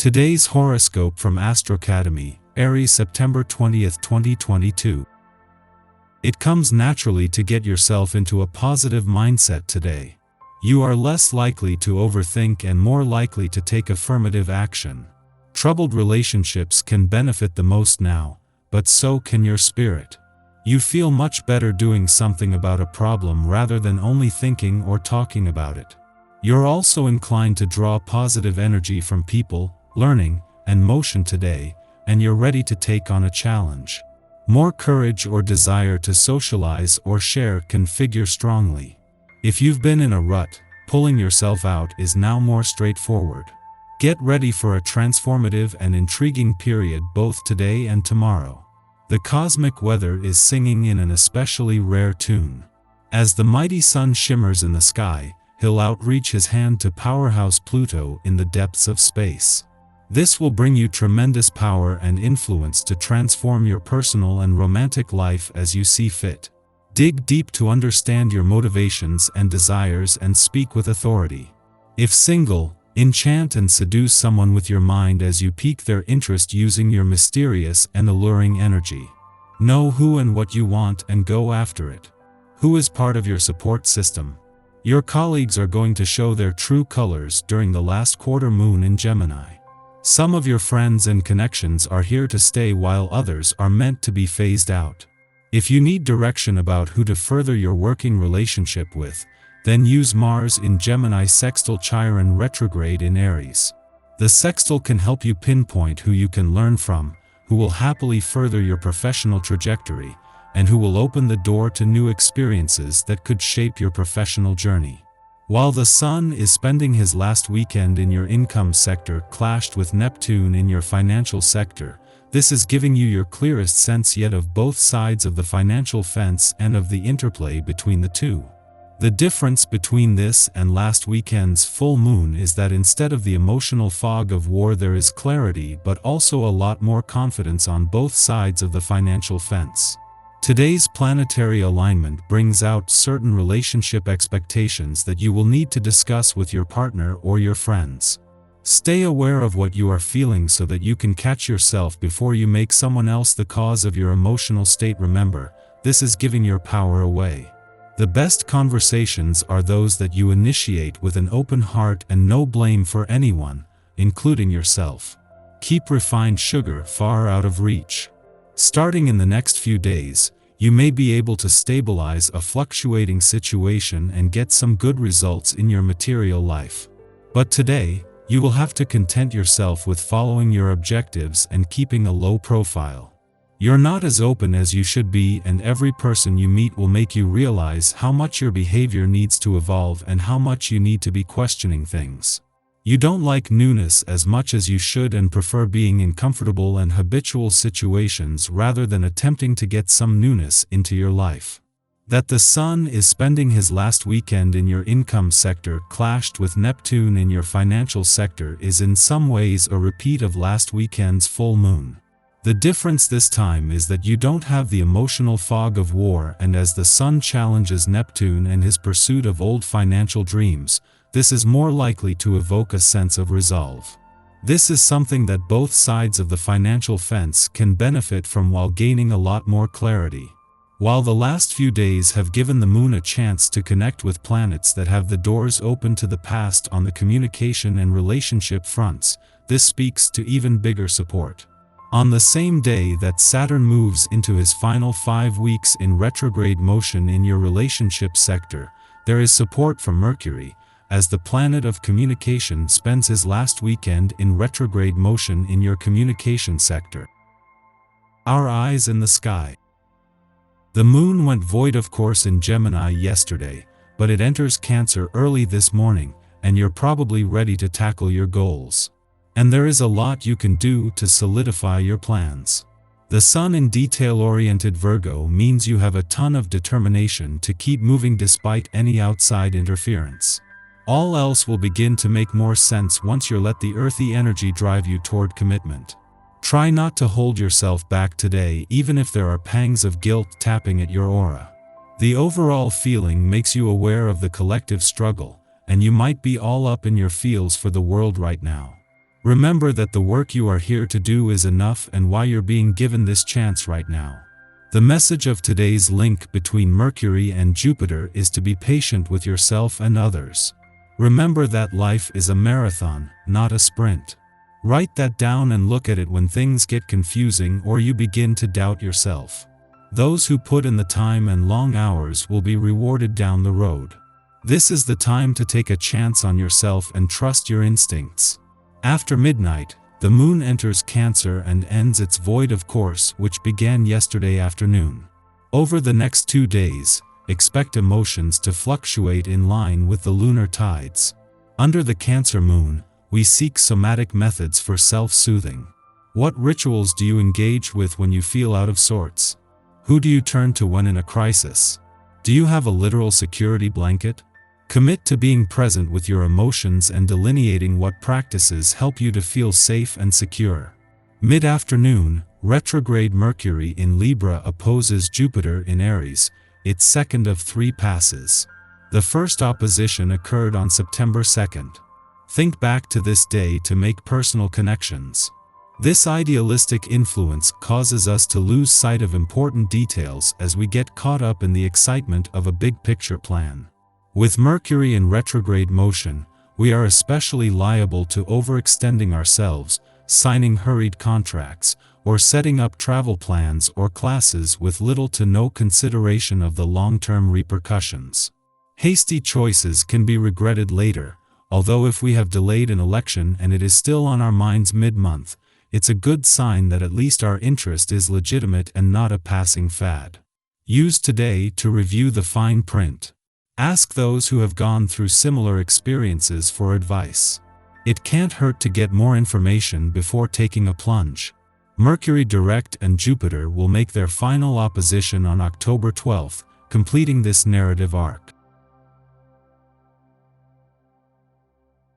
Today's horoscope from Astrocademy, Aries, September 20th, 2022. It comes naturally to get yourself into a positive mindset today. You are less likely to overthink and more likely to take affirmative action. Troubled relationships can benefit the most now, but so can your spirit. You feel much better doing something about a problem rather than only thinking or talking about it. You're also inclined to draw positive energy from people, learning, and motion today, and you're ready to take on a challenge. More courage or desire to socialize or share can figure strongly. If you've been in a rut, pulling yourself out is now more straightforward. Get ready for a transformative and intriguing period both today and tomorrow. The cosmic weather is singing in an especially rare tune. As the mighty sun shimmers in the sky, he'll outreach his hand to powerhouse Pluto in the depths of space. This will bring you tremendous power and influence to transform your personal and romantic life as you see fit. Dig deep to understand your motivations and desires and speak with authority. If single, enchant and seduce someone with your mind as you pique their interest using your mysterious and alluring energy. Know who and what you want and go after it. Who is part of your support system? Your colleagues are going to show their true colors during the last quarter moon in Gemini. Some of your friends and connections are here to stay while others are meant to be phased out. If you need direction about who to further your working relationship with, then use Mars in Gemini sextile Chiron retrograde in Aries. The sextile can help you pinpoint who you can learn from, who will happily further your professional trajectory, and who will open the door to new experiences that could shape your professional journey. While the Sun is spending his last weekend in your income sector clashed with Neptune in your financial sector, this is giving you your clearest sense yet of both sides of the financial fence and of the interplay between the two. The difference between this and last weekend's full moon is that instead of the emotional fog of war there is clarity but also a lot more confidence on both sides of the financial fence. Today's planetary alignment brings out certain relationship expectations that you will need to discuss with your partner or your friends. Stay aware of what you are feeling so that you can catch yourself before you make someone else the cause of your emotional state. Remember, this is giving your power away. The best conversations are those that you initiate with an open heart and no blame for anyone, including yourself. Keep refined sugar far out of reach. Starting in the next few days, you may be able to stabilize a fluctuating situation and get some good results in your material life. But today, you will have to content yourself with following your objectives and keeping a low profile. You're not as open as you should be, and every person you meet will make you realize how much your behavior needs to evolve and how much you need to be questioning things. You don't like newness as much as you should and prefer being in comfortable and habitual situations rather than attempting to get some newness into your life. That the Sun is spending his last weekend in your income sector clashed with Neptune in your financial sector is in some ways a repeat of last weekend's full moon. The difference this time is that you don't have the emotional fog of war, and as the Sun challenges Neptune and his pursuit of old financial dreams, this is more likely to evoke a sense of resolve. This is something that both sides of the financial fence can benefit from while gaining a lot more clarity. While the last few days have given the moon a chance to connect with planets that have the doors open to the past on the communication and relationship fronts, this speaks to even bigger support. On the same day that Saturn moves into his final 5 weeks in retrograde motion in your relationship sector, there is support from Mercury, as the planet of communication spends his last weekend in retrograde motion in your communication sector. Our eyes in the sky. The moon went void of course in Gemini yesterday, but it enters Cancer early this morning, and you're probably ready to tackle your goals. And there is a lot you can do to solidify your plans. The Sun in detail-oriented Virgo means you have a ton of determination to keep moving despite any outside interference. All else will begin to make more sense once you let the earthy energy drive you toward commitment. Try not to hold yourself back today even if there are pangs of guilt tapping at your aura. The overall feeling makes you aware of the collective struggle, and you might be all up in your feels for the world right now. Remember that the work you are here to do is enough and why you're being given this chance right now. The message of today's link between Mercury and Jupiter is to be patient with yourself and others. Remember that life is a marathon, not a sprint. Write that down and look at it when things get confusing or you begin to doubt yourself. Those who put in the time and long hours will be rewarded down the road. This is the time to take a chance on yourself and trust your instincts. After midnight, the moon enters Cancer and ends its void of course which began yesterday afternoon. Over the next 2 days, expect emotions to fluctuate in line with the lunar tides. Under the Cancer moon, we seek somatic methods for self-soothing. What rituals do you engage with when you feel out of sorts? Who do you turn to when in a crisis? Do you have a literal security blanket? Commit to being present with your emotions and delineating what practices help you to feel safe and secure. Mid-afternoon, retrograde Mercury in Libra opposes Jupiter in Aries, its second of 3 passes. The first opposition occurred on September 2nd. Think back to this day to make personal connections. This idealistic influence causes us to lose sight of important details as we get caught up in the excitement of a big-picture plan. With Mercury in retrograde motion, we are especially liable to overextending ourselves, signing hurried contracts, or setting up travel plans or classes with little to no consideration of the long-term repercussions. Hasty choices can be regretted later, although if we have delayed an election and it is still on our minds mid-month, it's a good sign that at least our interest is legitimate and not a passing fad. Use today to review the fine print. Ask those who have gone through similar experiences for advice. It can't hurt to get more information before taking a plunge. Mercury direct and Jupiter will make their final opposition on October 12th, completing this narrative arc.